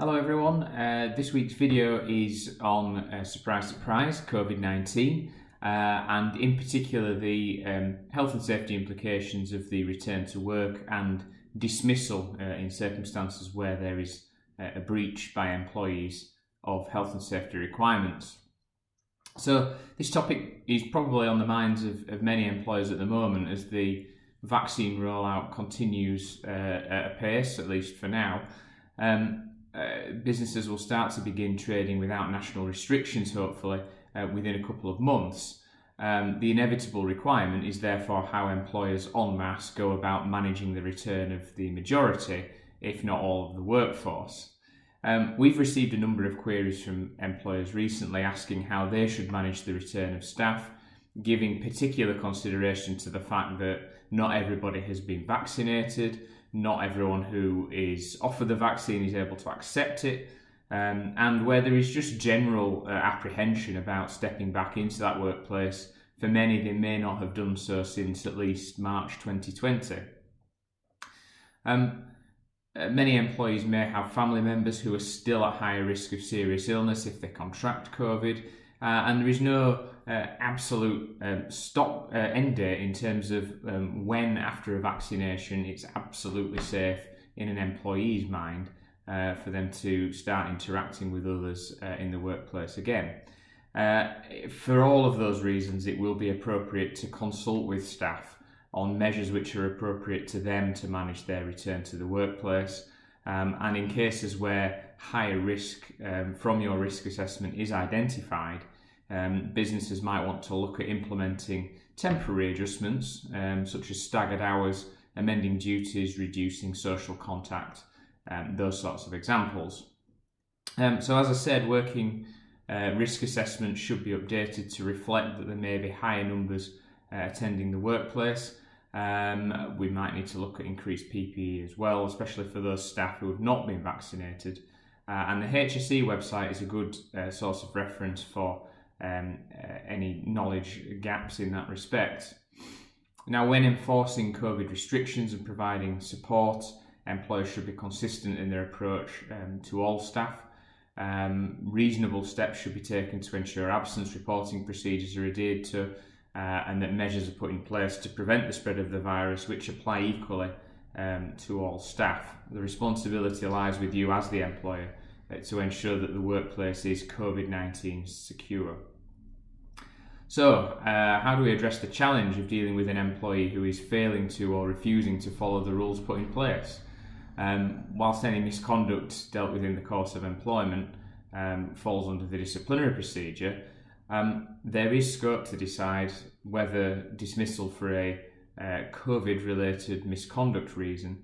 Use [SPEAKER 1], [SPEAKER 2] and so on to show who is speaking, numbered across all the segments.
[SPEAKER 1] Hello everyone, this week's video is on, surprise surprise, COVID-19 and in particular the health and safety implications of the return to work and dismissal in circumstances where there is a breach by employees of health and safety requirements. So this topic is probably on the minds of many employers at the moment as the vaccine rollout continues at a pace, at least for now. Businesses will start to begin trading without national restrictions, hopefully, within a couple of months. The inevitable requirement is therefore how employers en masse go about managing the return of the majority, if not all of the workforce. We've received a number of queries from employers recently asking how they should manage the return of staff, giving particular consideration to the fact that not everybody has been vaccinated, not everyone who is offered the vaccine is able to accept it, and where there is just general apprehension about stepping back into that workplace. For many, they may not have done so since at least March 2020. Many employees may have family members who are still at higher risk of serious illness if they contract COVID, and there is no absolute end date in terms of when after a vaccination it's absolutely safe in an employee's mind for them to start interacting with others in the workplace again. For all of those reasons, it will be appropriate to consult with staff on measures which are appropriate to them to manage their return to the workplace, and in cases where higher risk from your risk assessment is identified, businesses might want to look at implementing temporary adjustments such as staggered hours, amending duties, reducing social contact, those sorts of examples. So as I said, working risk assessment should be updated to reflect that there may be higher numbers attending the workplace. We might need to look at increased PPE as well, especially for those staff who have not been vaccinated. And the HSE website is a good source of reference for any knowledge gaps in that respect. Now, when enforcing COVID restrictions and providing support, employers should be consistent in their approach to all staff. Reasonable steps should be taken to ensure absence reporting procedures are adhered to, and that measures are put in place to prevent the spread of the virus, which apply equally to all staff. The responsibility lies with you as the employer to ensure that the workplace is COVID-19 secure. So, how do we address the challenge of dealing with an employee who is failing to or refusing to follow the rules put in place? Whilst any misconduct dealt with in the course of employment falls under the disciplinary procedure, there is scope to decide whether dismissal for a COVID-related misconduct reason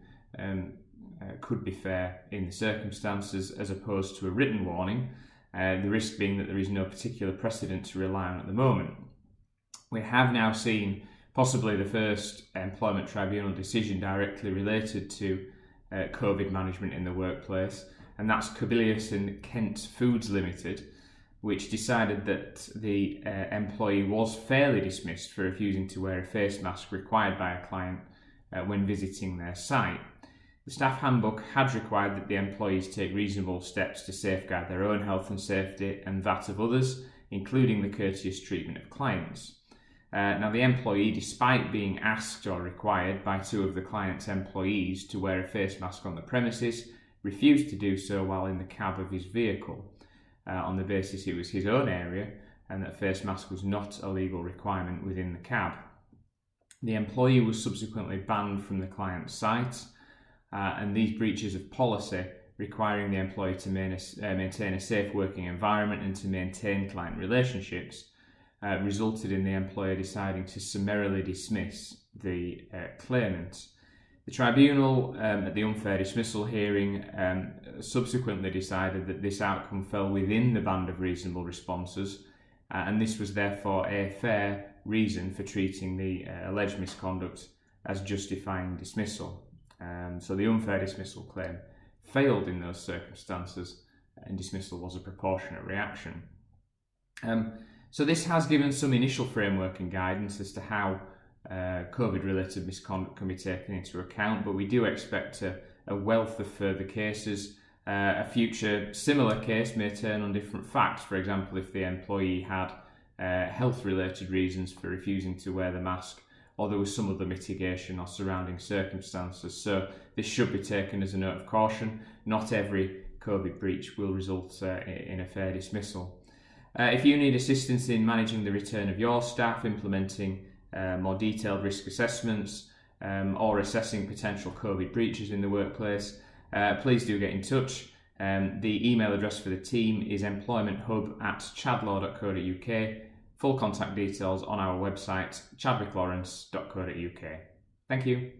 [SPEAKER 1] could be fair in the circumstances as opposed to a written warning, the risk being that there is no particular precedent to rely on at the moment. We have now seen possibly the first employment tribunal decision directly related to COVID management in the workplace, and that's Cobilius and Kent Foods Limited, which decided that the employee was fairly dismissed for refusing to wear a face mask required by a client when visiting their site. The staff handbook had required that the employees take reasonable steps to safeguard their own health and safety and that of others, including the courteous treatment of clients. Now, the employee, despite being asked or required by two of the client's employees to wear a face mask on the premises, refused to do so while in the cab of his vehicle, on the basis it was his own area and that a face mask was not a legal requirement within the cab. The employee was subsequently banned from the client's site, and these breaches of policy requiring the employee to maintain a safe working environment and to maintain client relationships resulted in the employer deciding to summarily dismiss the claimant. The tribunal at the unfair dismissal hearing subsequently decided that this outcome fell within the band of reasonable responses, and this was therefore a fair reason for treating the alleged misconduct as justifying dismissal. So the unfair dismissal claim failed in those circumstances, and dismissal was a proportionate reaction. So this has given some initial framework and guidance as to how COVID-related misconduct can be taken into account, but we do expect a wealth of further cases A future similar case may turn on different facts. For example, if the employee had health-related reasons for refusing to wear the mask, or there was some other mitigation or surrounding circumstances. So this should be taken as a note of caution. Not every COVID breach will result in a fair dismissal. If you need assistance in managing the return of your staff, implementing more detailed risk assessments, or assessing potential COVID breaches in the workplace, please do get in touch. The email address for the team is employmenthub@chadlaw.co.uk. Full contact details on our website, chadwicklawrence.co.uk. Thank you.